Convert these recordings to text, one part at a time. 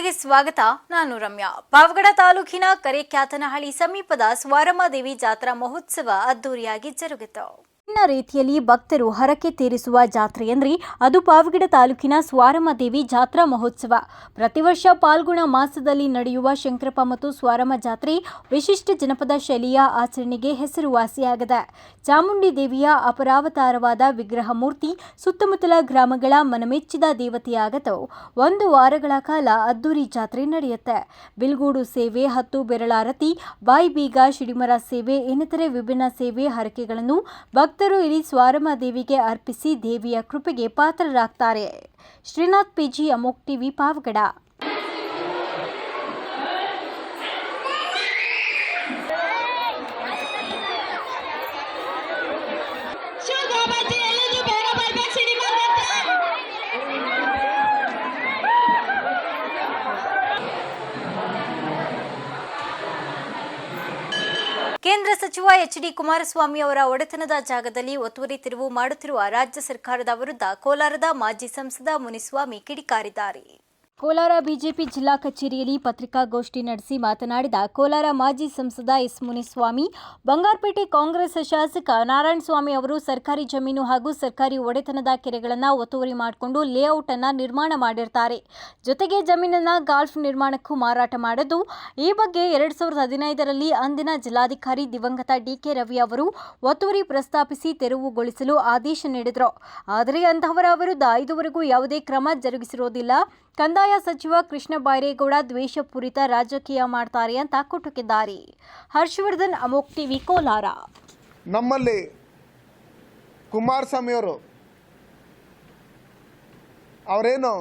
ವಾರ್ತೆಗೆ ಸ್ವಾಗತ. ನಾನು ರಮ್ಯಾ. ಪಾವಗಡ ತಾಲೂಕಿನ ಕರೇಕ್ಯಾತನಹಳ್ಳಿ ಸಮೀಪದ ಸ್ವಾರಮಾದೇವಿ ಜಾತ್ರಾ ಮಹೋತ್ಸವ ಅದ್ದೂರಿಯಾಗಿ ಜರುಗಿತು. ರೀತಿಯಲ್ಲಿ ಭಕ್ತರು ಹರಕೆ ತೀರಿಸುವ ಜಾತ್ರೆ ಎಂದರೆ ಅದು ಪಾವಗಡ ತಾಲೂಕಿನ ಸ್ವಾರಮಾದೇವಿ ಜಾತ್ರಾ ಮಹೋತ್ಸವ. ಪ್ರತಿ ವರ್ಷ ಪಾಲ್ಗುಣ ಮಾಸದಲ್ಲಿ ನಡೆಯುವ ಶಂಕರಪ್ಪ ಮತ್ತು ಸ್ವಾರಮ್ಮ ಜಾತ್ರೆ ವಿಶಿಷ್ಟ ಜನಪದ ಶೈಲಿಯ ಆಚರಣೆಗೆ ಹೆಸರುವಾಸಿಯಾಗಿದೆ. ಚಾಮುಂಡಿ ದೇವಿಯ ಅಪರಾವತಾರವಾದ ವಿಗ್ರಹ ಮೂರ್ತಿ ಸುತ್ತಮುತ್ತಲ ಗ್ರಾಮಗಳ ಮನಮೆಚ್ಚಿದ ದೇವತೆಯಾಗದು. 1 ವಾರಗಳ ಕಾಲ ಅದ್ದೂರಿ ಜಾತ್ರೆ ನಡೆಯುತ್ತೆ. ಬಿಲ್ಗೂಡು ಸೇವೆ, 10 ಬೆರಳಾರತಿ, ಬಾಯಿ ಬೀಗ, ಶಿಡಿಮರ ಸೇವೆ ಇನ್ನಿತರೆ ವಿಭಿನ್ನ ಸೇವೆ ಹರಕೆಗಳನ್ನು ಭಕ್ತರು ಇಲ್ಲಿ ಸ್ವಾರಮ್ಮ ದೇವಿಗೆ ಅರ್ಪಿಸಿ ದೇವಿಯ ಕೃಪೆಗೆ ಪಾತ್ರರಾಗ್ತಾರೆ. ಶ್ರೀನಾಥ್ ಪಿಜಿ, ಅಮೋಕ್ ಟಿವಿ, ಪಾವಗಡ. ಕೇಂದ್ರ ಸಚಿವ ಎಚ್.ಡಿ. ಕುಮಾರಸ್ವಾಮಿ ಅವರ ಒಡೆತನದ ಜಾಗದಲ್ಲಿ ಒತ್ತುವರಿ ತಿರುವು ಮಾಡುತ್ತಿರುವ ರಾಜ್ಯ ಸರ್ಕಾರದ ವಿರುದ್ಧ ಕೋಲಾರದ ಮಾಜಿ ಸಂಸದ ಮುನಿಸ್ವಾಮಿ ಕಿಡಿಕಾರಿದ್ದಾರೆ. ಕೋಲಾರ ಬಿಜೆಪಿ ಜಿಲ್ಲಾ ಕಚೇರಿಯಲ್ಲಿ ಪತ್ರಿಕಾಗೋಷ್ಠಿ ನಡೆಸಿ ಮಾತನಾಡಿದ ಕೋಲಾರ ಮಾಜಿ ಸಂಸದ ಎಸ್. ಮುನಿಸ್ವಾಮಿ, ಬಂಗಾರಪೇಟೆ ಕಾಂಗ್ರೆಸ್ ಶಾಸಕ ನಾರಾಯಣಸ್ವಾಮಿ ಅವರು ಸರ್ಕಾರಿ ಜಮೀನು ಹಾಗೂ ಸರ್ಕಾರಿ ಒಡೆತನದ ಕೆರೆಗಳನ್ನು ಒತ್ತುವರಿ ಮಾಡಿಕೊಂಡು ಲೇಔಟ್ ಅನ್ನು ನಿರ್ಮಾಣ ಮಾಡಿರ್ತಾರೆ. ಜೊತೆಗೆ ಜಮೀನನ್ನು ಗಾಲ್ಫ್ ನಿರ್ಮಾಣಕ್ಕೂ ಮಾರಾಟ ಮಾಡಿದ್ದು, ಈ ಬಗ್ಗೆ 2015ರಲ್ಲಿ ಅಂದಿನ ಜಿಲ್ಲಾಧಿಕಾರಿ ದಿವಂಗತ ಡಿ.ಕೆ. ರವಿ ಅವರು ಒತ್ತುವರಿ ಪ್ರಸ್ತಾಪಿಸಿ ತೆರವುಗೊಳಿಸಲು ಆದೇಶ ನೀಡಿದರು. ಆದರೆ ಅಂತಹವರ ವಿರುದ್ಧ ಇದುವರೆಗೂ ಯಾವುದೇ ಕ್ರಮ ಜರುಗಿಸಿರುವುದಿಲ್ಲ. ಕಂದಾಯ ಸಚಿವ ಕೃಷ್ಣ ಬೈರೇಗೌಡ ದ್ವೇಷಪೂರಿತ ರಾಜಕೀಯ ಮಾಡ್ತಾರೆ ಅಂತ ಕುಟುಕಿದ್ದಾರೆ. ಹರ್ಷವರ್ಧನ್, ಅಮೋಕ್ ಟಿವಿ, ಕೋಲಾರ. ನಮ್ಮಲ್ಲಿ ಕುಮಾರಸ್ವಾಮಿ ಅವರೇನು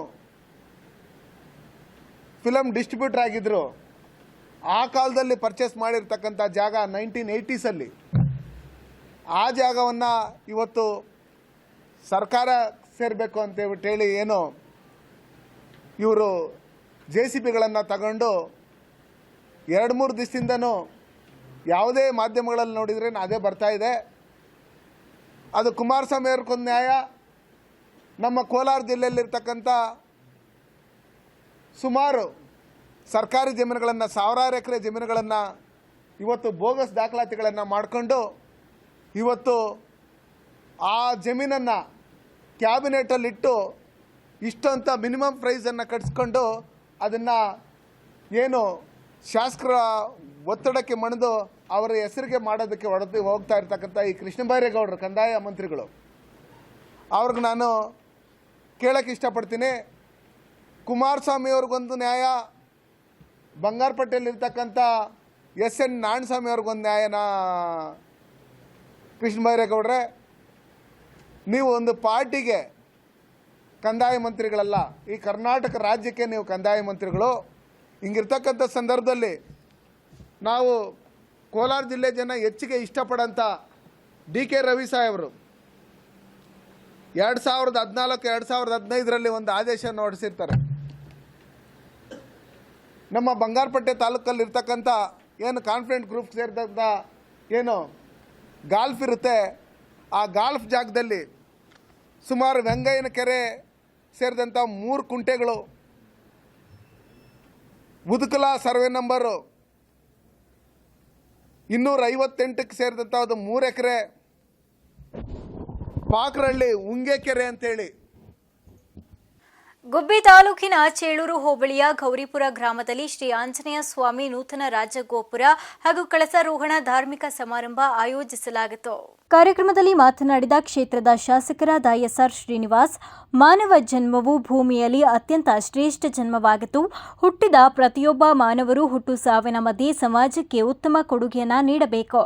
ಫಿಲಮ್ ಡಿಸ್ಟ್ರಿಬ್ಯೂಟರ್ ಆಗಿದ್ರು, ಆ ಕಾಲದಲ್ಲಿ ಪರ್ಚೇಸ್ ಮಾಡಿರ್ತಕ್ಕಂಥ ಜಾಗ 1980ಸಲ್ಲಿ, ಆ ಜಾಗವನ್ನು ಇವತ್ತು ಸರ್ಕಾರ ಸೇರಬೇಕು ಅಂತ ಹೇಳಿ ಏನು ಇವರು JCBಗಳನ್ನು ತಗೊಂಡು 2-3 ದಿವಸದಿಂದನೂ ಯಾವುದೇ ಮಾಧ್ಯಮಗಳಲ್ಲಿ ನೋಡಿದರೆ ಅದೇ ಬರ್ತಾ ಇದೆ. ಅದು ಕುಮಾರಸ್ವಾಮಿ ಅವ್ರಿಗೊಂದು ನ್ಯಾಯ. ನಮ್ಮ ಕೋಲಾರ ಜಿಲ್ಲೆಯಲ್ಲಿರ್ತಕ್ಕಂಥ ಸುಮಾರು ಸರ್ಕಾರಿ ಜಮೀನುಗಳನ್ನು, 1000 ಎಕರೆ ಜಮೀನುಗಳನ್ನು ಇವತ್ತು ಬೋಗಸ್ ದಾಖಲಾತಿಗಳನ್ನು ಮಾಡಿಕೊಂಡು ಇವತ್ತು ಆ ಜಮೀನನ್ನು ಕ್ಯಾಬಿನೆಟಲ್ಲಿಟ್ಟು ಇಷ್ಟು ಅಂತ ಮಿನಿಮಮ್ ಪ್ರೈಸನ್ನು ಕಟ್ಸ್ಕೊಂಡು ಅದನ್ನು ಏನು ಶಾಸಕರ ಒತ್ತಡಕ್ಕೆ ಮಣಿದು ಅವರ ಹೆಸರಿಗೆ ಮಾಡೋದಕ್ಕೆ ಹೋಗ್ತಾ ಇರ್ತಕ್ಕಂಥ ಈ ಕೃಷ್ಣ ಬೈರೇಗೌಡರು ಕಂದಾಯ ಮಂತ್ರಿಗಳು ಅವ್ರಿಗೆ ನಾನು ಕೇಳೋಕ್ಕೆ ಇಷ್ಟಪಡ್ತೀನಿ. ಕುಮಾರಸ್ವಾಮಿ ಅವ್ರಿಗೊಂದು ನ್ಯಾಯ, ಬಂಗಾರಪೇಟೆಯಲ್ಲಿರ್ತಕ್ಕಂಥ S.N. ನಾರಾಯಣಸ್ವಾಮಿ ಅವ್ರಿಗೊಂದು ನ್ಯಾಯನ. ಕೃಷ್ಣ ಬೈರೇಗೌಡ್ರೆ, ನೀವು ಒಂದು ಪಾರ್ಟಿಗೆ ಕಂದಾಯ ಮಂತ್ರಿಗಳಲ್ಲ, ಈ ಕರ್ನಾಟಕ ರಾಜ್ಯಕ್ಕೆ ನೀವು ಕಂದಾಯ ಮಂತ್ರಿಗಳು. ಹಿಂಗಿರ್ತಕ್ಕಂಥ ಸಂದರ್ಭದಲ್ಲಿ ನಾವು ಕೋಲಾರ ಜಿಲ್ಲೆ ಜನ ಹೆಚ್ಚಿಗೆ ಇಷ್ಟಪಡೋಂಥ ಡಿ.ಕೆ. ರವಿ ಸಾಹೇಬರು 2014-2015ರಲ್ಲಿ ಒಂದು ಆದೇಶವನ್ನು ಹೊರಡಿಸಿರ್ತಾರೆ. ನಮ್ಮ ಬಂಗಾರಪೇಟೆ ತಾಲೂಕಲ್ಲಿರ್ತಕ್ಕಂಥ ಏನು ಕಾನ್ಫಿಡೆಂಟ್ ಗ್ರೂಪ್ ಸೇರಿದಂಥ ಏನು ಗಾಲ್ಫ್ ಇರುತ್ತೆ, ಆ ಗಾಲ್ಫ್ ಜಾಗದಲ್ಲಿ ಸುಮಾರು ವೆಂಗಯ್ಯನ ಕೆರೆ ಸೇರಿದಂಥ 3 ಕುಂಟೆಗಳು, ಮುದುಕಲ ಸರ್ವೆ ನಂಬರು 258ಕ್ಕೆ ಸೇರಿದಂಥ 3 ಎಕರೆ, ಪಾಕ್ರಹಳ್ಳಿ ಉಂಗೆಕೆರೆ ಅಂತೇಳಿ. ಗುಬ್ಬಿ ತಾಲೂಕಿನ ಚೇಳೂರು ಹೋಬಳಿಯ ಗೌರಿಪುರ ಗ್ರಾಮದಲ್ಲಿ ಶ್ರೀ ಆಂಜನೇಯ ಸ್ವಾಮಿ ನೂತನ ರಾಜಗೋಪುರ ಹಾಗೂ ಕಳಸಾರೋಹಣ ಧಾರ್ಮಿಕ ಸಮಾರಂಭ ಆಯೋಜಿಸಲಾಗಿತ್ತು. ಕಾರ್ಯಕ್ರಮದಲ್ಲಿ ಮಾತನಾಡಿದ ಕ್ಷೇತ್ರದ ಶಾಸಕರಾದ ಎಸ್.ಆರ್. ಶ್ರೀನಿವಾಸ್, ಮಾನವ ಜನ್ಮವು ಭೂಮಿಯಲ್ಲಿ ಅತ್ಯಂತ ಶ್ರೇಷ್ಠ ಜನ್ಮವಾಗಿದ್ದು, ಹುಟ್ಟಿದ ಪ್ರತಿಯೊಬ್ಬ ಮಾನವರು ಹುಟ್ಟು ಸಾವಿನ ಮಧ್ಯೆ ಸಮಾಜಕ್ಕೆ ಉತ್ತಮ ಕೊಡುಗೆಯನ್ನು ನೀಡಬೇಕು.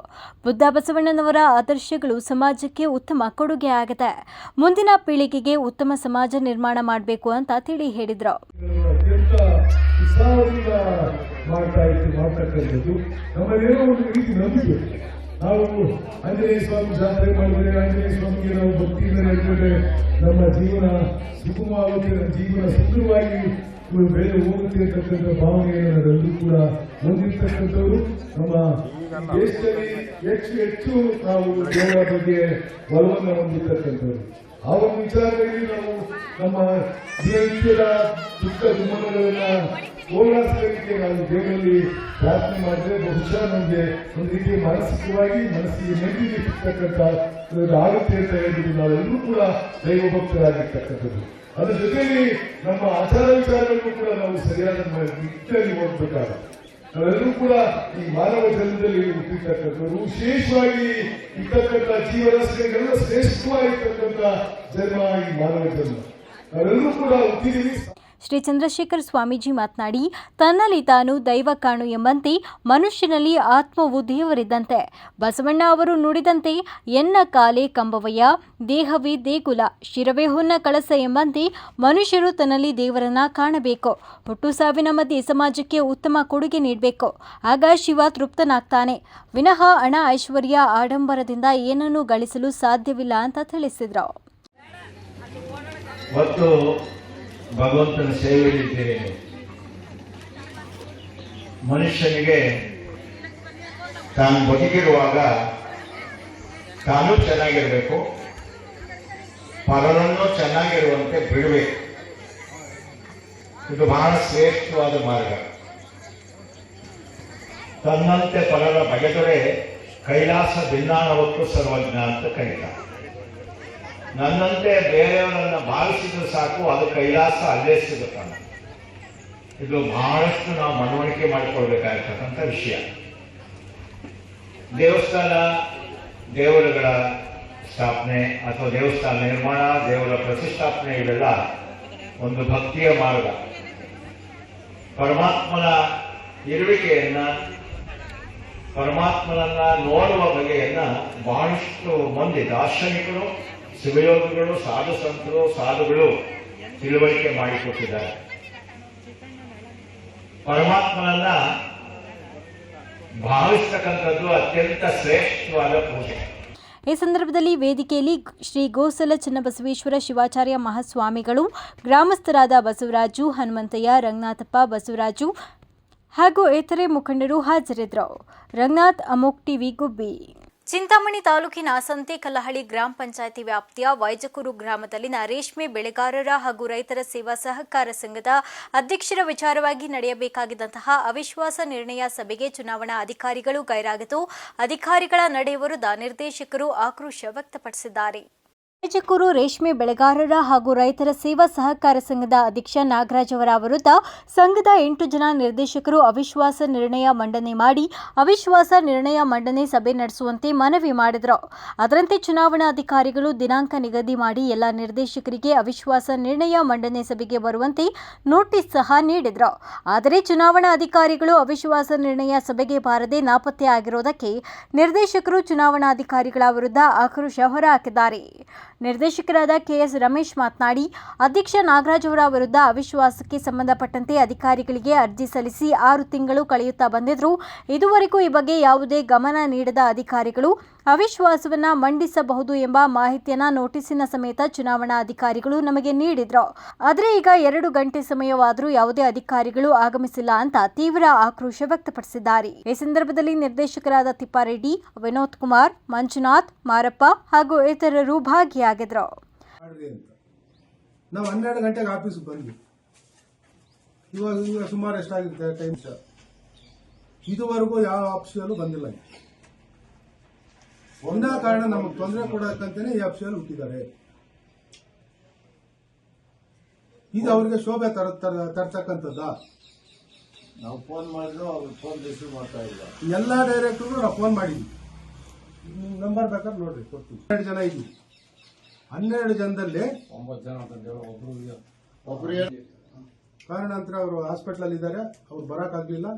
ಬುದ್ಧ ಬಸವಣ್ಣನವರ ಆದರ್ಶಗಳು ಸಮಾಜಕ್ಕೆ ಉತ್ತಮ ಕೊಡುಗೆಯಾಗಿದೆ. ಮುಂದಿನ ಪೀಳಿಗೆಗೆ ಉತ್ತಮ ಸಮಾಜ ನಿರ್ಮಾಣ ಮಾಡಬೇಕು ಅಂತ ತಿಳಿ ಹೇಳಿದ್ರು. ನಾವು ಆಂಜನೇಯ ಸ್ವಾಮಿ ಜಾತ್ರೆ ಮಾಡಿದರೆ, ಆಂಜನೇಯ ಸ್ವಾಮಿಗೆ ನಾವು ಭಕ್ತಿಯಿಂದ ನಡೆದರೆ ನಮ್ಮ ಜೀವನ ಸುಗಮವಾಗುತ್ತೆ, ನಮ್ಮ ಜೀವನ ಸುಂದರವಾಗಿ ಬೆಳೆ ಹೋಗುತ್ತೆ ಅಂತಕ್ಕಂಥ ಭಾವನೆಯನ್ನು ನಾವೆಲ್ಲರೂ ಕೂಡ ಹೊಂದಿರತಕ್ಕಂಥವ್ರು. ನಮ್ಮ ದೇಶದಲ್ಲಿ ಹೆಚ್ಚು ನಾವು ದೇವರ ಬಗ್ಗೆ ಬಲವನ್ನು ಹೊಂದಿರತಕ್ಕಂಥವ್ರು. ಆ ಒಂದು ವಿಚಾರದಲ್ಲಿ ನಾವು ನಮ್ಮ ದಿನನಿತ್ಯದ ದುಃಖ ದುಮ್ಮನಗಳನ್ನ ಹೋಗಲಾಡಿಸಲಿಕ್ಕೆ ನಾವು ದೇವರಲ್ಲಿ ಪ್ರಾರ್ಥನೆ ಮಾಡಿದ್ರೆ ಬಹುಶಃ ನಮಗೆ ಒಂದು ರೀತಿಯ ಮಾನಸಿಕವಾಗಿ ಮನಸ್ಸಿಗೆ ನೆಮ್ಮದಿ ಸಿಗ್ತಕ್ಕಂಥ ಆಗುತ್ತೆ ಅಂತ ಹೇಳಿದ್ರು ನಾವೆಲ್ಲರೂ ಕೂಡ ದೈವ ಭಕ್ತರಾಗಿರ್ತಕ್ಕಂಥದ್ದು. ಅದರ ಜೊತೆಯಲ್ಲಿ ನಮ್ಮ ಆಚಾರ ವಿಚಾರಗಳನ್ನು ಕೂಡ ನಾವು ಸರಿಯಾದ ನಿಟ್ಟಿನಲ್ಲಿ ಹೋಗ್ಬೇಕಾಗುತ್ತೆ. ನಾವೆಲ್ಲರೂ ಕೂಡ ಈ ಮಾನವ ಜನ್ಮದಲ್ಲಿ ಹುಟ್ಟಿರ್ತಕ್ಕಂಥವ್ರು ವಿಶೇಷವಾಗಿ ಇರ್ತಕ್ಕಂಥ ಜೀವರಾಶಿಗಳಿಗೆಲ್ಲ ಶ್ರೇಷ್ಠವಾಗಿರ್ತಕ್ಕಂಥ ಜನ್ಮ ಈ ಮಾನವ ಜನ್ಮ. ನಾವೆಲ್ಲರೂ ಕೂಡ ಹುಟ್ಟಿದೀವಿ. ಶ್ರೀ ಚಂದ್ರಶೇಖರ ಸ್ವಾಮೀಜಿ ಮಾತನಾಡಿ, ತನ್ನಲ್ಲಿ ತಾನು ದೈವ ಕಾಣು ಎಂಬಂತೆ ಮನುಷ್ಯನಲ್ಲಿ ಆತ್ಮವು ದೇವರಿದ್ದಂತೆ. ಬಸವಣ್ಣ ಅವರು ನುಡಿದಂತೆ ಎನ್ನ ಕಾಲೇ ಕಂಬವಯ್ಯ, ದೇಹವೇ ದೇಗುಲ, ಶಿರವೇ ಹೊನ್ನ ಕಳಸ ಎಂಬಂತೆ ಮನುಷ್ಯರು ತನ್ನಲ್ಲಿ ದೇವರನ್ನ ಕಾಣಬೇಕು. ಹುಟ್ಟು ಸಾವಿನ ಮಧ್ಯೆ ಸಮಾಜಕ್ಕೆ ಉತ್ತಮ ಕೊಡುಗೆ ನೀಡಬೇಕು. ಆಗ ಶಿವ ತೃಪ್ತನಾಗ್ತಾನೆ. ವಿನಃ ಹಣ ಐಶ್ವರ್ಯ ಆಡಂಬರದಿಂದ ಏನನ್ನೂ ಗಳಿಸಲು ಸಾಧ್ಯವಿಲ್ಲ ಅಂತ ತಿಳಿಸಿದ್ರು. ಭಗವಂತನ ಸೇವೆಯಲ್ಲಿದ್ದೇವೆ. ಮನುಷ್ಯನಿಗೆ ತಾನು ಬದುಕಿರುವಾಗ ತಾನು ಚೆನ್ನಾಗಿರಬೇಕು, ಪರರನ್ನು ಚೆನ್ನಾಗಿರುವಂತೆ ಬಿಡಬೇಕು. ಇದು ಬಹಳ ಶ್ರೇಷ್ಠವಾದ ಮಾರ್ಗ. ತನ್ನಂತೆ ಪರರ ಬಗೆದರೆ ಕೈಲಾಸ ಭಿನ್ನಾನವಕ್ಕೂ ಸರ್ವಜ್ಞ ಅಂತ ಕರೀತಾರೆ. ನನ್ನಂತೆ ಬೇರೆಯವರನ್ನ ಭಾವಿಸಿದ್ರು ಸಾಕು, ಅದು ಕೈಲಾಸ ಅಲ್ಲೇ ಸಿಗುತ್ತಾನೆ. ಇದು ಬಹಳಷ್ಟು ನಾವು ಮನವರಿಕೆ ಮಾಡಿಕೊಳ್ಬೇಕಾಗಿರ್ತಕ್ಕಂಥ ವಿಷಯ. ದೇವಸ್ಥಾನ, ದೇವರುಗಳ ಸ್ಥಾಪನೆ ಅಥವಾ ದೇವಸ್ಥಾನ ನಿರ್ಮಾಣ, ದೇವರ ಪ್ರತಿಷ್ಠಾಪನೆ ಇವೆಲ್ಲ ಒಂದು ಭಕ್ತಿಯ ಮಾರ್ಗ. ಪರಮಾತ್ಮನ ಇರುವಿಕೆಯನ್ನ, ಪರಮಾತ್ಮನನ್ನ ನೋಡುವ ಬಗೆಯನ್ನ ಬಹಳಷ್ಟು ಮಂದಿ ದಾರ್ಶನಿಕರು, ಶಿವಯೋಗಿಗಳು, ಸಾಧು ಸಂತರು, ಸಾಧುಗಳು ತಿಳುವಳಿಕೆ ಮಾಡಿಕೊಟ್ಟಿದ್ದಾರೆ. ಪರಮಾತ್ಮನನ್ನ ಭಾವಿಸ್ತಕ್ಕಂಥದ್ದು ಅತ್ಯಂತ ಶ್ರೇಷ್ಠವಾದ ಪೂಜೆ. ಈ ಸಂದರ್ಭದಲ್ಲಿ ವೇದಿಕೆಯಲ್ಲಿ ಶ್ರೀ ಗೋಸಲ ಚನ್ನಬಸವೇಶ್ವರ ಶಿವಾಚಾರ್ಯ ಮಹಾಸ್ವಾಮಿಗಳು, ಗ್ರಾಮಸ್ಥರಾದ ಬಸವರಾಜು, ಹನುಮಂತಯ್ಯ, ರಂಗನಾಥಪ್ಪ, ಬಸವರಾಜು ಹಾಗೂ ಇತರೆ ಮುಖಂಡರು ಹಾಜರಿದ್ದರು. ರಂಗನಾಥ್, ಅಮೋಕ್ ಟಿವಿ, ಗುಬ್ಬಿ. ಚಿಂತಾಮಣಿ ತಾಲೂಕಿನ ಸಂತೇಕಲ್ಲಹಳ್ಳಿ ಗ್ರಾಮ ಪಂಚಾಯಿತಿ ವ್ಯಾಪ್ತಿಯ ವೈಜಕೂರು ಗ್ರಾಮದಲ್ಲಿನ ರೇಷ್ಮೆ ಬೆಳೆಗಾರರ ಹಾಗೂ ರೈತರ ಸೇವಾ ಸಹಕಾರ ಸಂಘದ ಅಧ್ಯಕ್ಷರ ವಿಚಾರವಾಗಿ ನಡೆಯಬೇಕಾಗಿದ್ದಂತಹ ಅವಿಶ್ವಾಸ ನಿರ್ಣಯ ಸಭೆಗೆ ಚುನಾವಣಾ ಅಧಿಕಾರಿಗಳು ಗೈರಾಗಿದ್ದು, ಅಧಿಕಾರಿಗಳ ನಡೆ ವಿರುದ್ಧ ನಿರ್ದೇಶಕರು ಆಕ್ರೋಶ ವ್ಯಕ್ತಪಡಿಸಿದ್ದಾರೆ. ವೈಜಕೂರು ರೇಷ್ಮೆ ಬೆಳೆಗಾರರ ಹಾಗೂ ರೈತರ ಸೇವಾ ಸಹಕಾರ ಸಂಘದ ಅಧ್ಯಕ್ಷ ನಾಗರಾಜ್ ಅವರ ವಿರುದ್ಧ ಸಂಘದ 8 ಜನ ನಿರ್ದೇಶಕರು ಅವಿಶ್ವಾಸ ನಿರ್ಣಯ ಮಂಡನೆ ಮಾಡಿ ಅವಿಶ್ವಾಸ ನಿರ್ಣಯ ಮಂಡನೆ ಸಭೆ ನಡೆಸುವಂತೆ ಮನವಿ ಮಾಡಿದರು. ಅದರಂತೆ ಚುನಾವಣಾ ಅಧಿಕಾರಿಗಳು ದಿನಾಂಕ ನಿಗದಿ ಮಾಡಿ ಎಲ್ಲ ನಿರ್ದೇಶಕರಿಗೆ ಅವಿಶ್ವಾಸ ನಿರ್ಣಯ ಮಂಡನೆ ಸಭೆಗೆ ಬರುವಂತೆ ನೋಟಿಸ್ ಸಹ ನೀಡಿದರು. ಆದರೆ ಚುನಾವಣಾ ಅಧಿಕಾರಿಗಳು ಅವಿಶ್ವಾಸ ನಿರ್ಣಯ ಸಭೆಗೆ ಬಾರದೆ ನಾಪತ್ತೆ ಆಗಿರುವುದಕ್ಕೆ ನಿರ್ದೇಶಕರು ಚುನಾವಣಾಧಿಕಾರಿಗಳ ವಿರುದ್ಧ ಆಕ್ರೋಶ ಹೊರಹಾಕಿದ್ದಾರೆ. ನಿರ್ದೇಶಕರಾದ ಕೆಎಸ್ ರಮೇಶ್ ಮಾತನಾಡಿ, ಅಧ್ಯಕ್ಷ ನಾಗರಾಜ್ ಅವರ ವಿರುದ್ಧ ಅವಿಶ್ವಾಸಕ್ಕೆ ಸಂಬಂಧಪಟ್ಟಂತೆ ಅಧಿಕಾರಿಗಳಿಗೆ ಅರ್ಜಿ ಸಲ್ಲಿಸಿ 6 ತಿಂಗಳು ಕಳೆಯುತ್ತಾ ಬಂದಿದ್ದರೂ ಇದುವರೆಗೂ ಈ ಬಗ್ಗೆ ಯಾವುದೇ ಗಮನ ನೀಡದ ಅಧಿಕಾರಿಗಳು ಅವಿಶ್ವಾಸವನ್ನ ಮಂಡಿಸಬಹುದು ಎಂಬ ಮಾಹಿತಿಯನ್ನ ನೋಟಿಸಿನ ಸಮೇತ ಚುನಾವಣಾ ಅಧಿಕಾರಿಗಳು ನಮಗೆ ನೀಡಿದ್ರು. ಆದರೆ ಈಗ 2 ಗಂಟೆ ಸಮಯವಾದರೂ ಯಾವುದೇ ಅಧಿಕಾರಿಗಳು ಆಗಮಿಸಿಲ್ಲ ಅಂತ ತೀವ್ರ ಆಕ್ರೋಶ ವ್ಯಕ್ತಪಡಿಸಿದ್ದಾರೆ. ಈ ಸಂದರ್ಭದಲ್ಲಿ ನಿರ್ದೇಶಕರಾದ ತಿಪ್ಪಾರೆಡ್ಡಿ, ವಿನೋದ್ ಕುಮಾರ್, ಮಂಜುನಾಥ್, ಮಾರಪ್ಪ ಹಾಗೂ ಇತರರು ಭಾಗಿಯಾಗಿದ್ರು. ನಾವು 12 ಗಂಟೆಗೆ ಆಫೀಸ್ಗೆ ಬಂದ್ವಿ. ಇವಾಗ ಸುಮಾರು ಎಷ್ಟಾಗಿರುತ್ತೆ ಟೈಮ್ ಸರ್? ಇದುವರೆಗೂ ಯಾವ ಆಫೀಸಲ್ಲೂ ಬಂದಿಲ್ಲ. ಒಂದೇ ಕಾರಣ, ನಮಗೆ ತೊಂದರೆ ಕೊಡೋಕ್ಕಂತಾನೆ ಈ ಆಫೀಸಲ್ಲಿ ಹುಟ್ಟಿದ್ದಾರೆ. ಇದು ಅವ್ರಿಗೆ ಶೋಭೆ ತರ್ತಕ್ಕಂಥದ್ದ? ನಾವು ಫೋನ್ ಮಾಡಿದ್ರು ಅವ್ರು ಫೋನ್ ರಿಸೀವ್ ಮಾಡ್ತಾ ಇಲ್ಲ. ಎಲ್ಲಾ ಡೈರೆಕ್ಟರ್ಗೂ ನಾವು ಫೋನ್ ಮಾಡಿದ್ವಿ. ನಂಬರ್ ಬೇಕಾದ್ರೆ ನೋಡ್ರಿ, ಕೊಡ್ತೀವಿ. 12 ಜನ ಇದ್ವಿ. 12 ಜನದಲ್ಲಿ 9 ಜನ ಒಬ್ರು ಕಾರಣಾಂತರ ಅವರು ಹಾಸ್ಪಿಟಲ್ ಇದ್ದಾರೆ, ಅವ್ರು ಬರಕ್ಕಾಗ್ಲಿಲ್ಲ.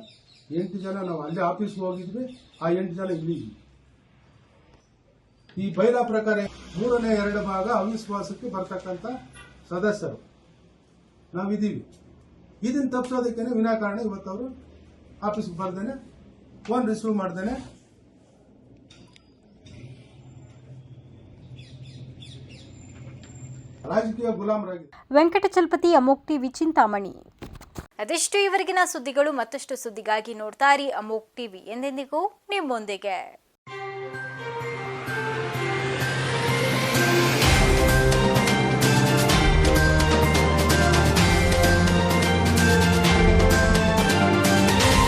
8 ಜನ ನಾವು ಅಲ್ಲೇ ಆಫೀಸ್ಗೆ ಹೋಗಿದ್ವಿ. ಆ 8 ಜನ ಇಲ್ಲಿ ಇದ್ವಿ. ಈ ಬೈಲಾ ಪ್ರಕಾರ 3ನೇ 2 ಭಾಗ ಅವಿಶ್ವಾಸಕ್ಕೆ ಬರ್ತಕ್ಕಂಥ ಸದಸ್ಯರು ನಾವಿದ್ದೀವಿ. ಇದನ್ನ ತಪ್ಪಿಸೋದಕ್ಕೇನೆ ವಿನಾಕಾರಣ ಇವತ್ತು ಅವರು ಆಫೀಸ್ಗೆ ಬರ್ದೇನೆ, ಫೋನ್ ರಿಸೀವ್ ಮಾಡ್ದೇನೆ ರಾಜಕೀಯ ಗುಲಾಮರಾಗಿ. ವೆಂಕಟಚಲಪತಿ, ಅಮೋಕ್ ಟಿವಿ, ಚಿಂತಾಮಣಿ. ಅದೆಷ್ಟು ಇವರೆಗಿನ ಸುದ್ದಿಗಳು. ಮತ್ತಷ್ಟು ಸುದ್ದಿಗಾಗಿ ನೋಡ್ತಾ ಇರಿ ಅಮೋಕ್ ಟಿವಿ. ಎಂದೆಂದಿಗೂ ನಿಮ್ಮೊಂದಿಗೆ.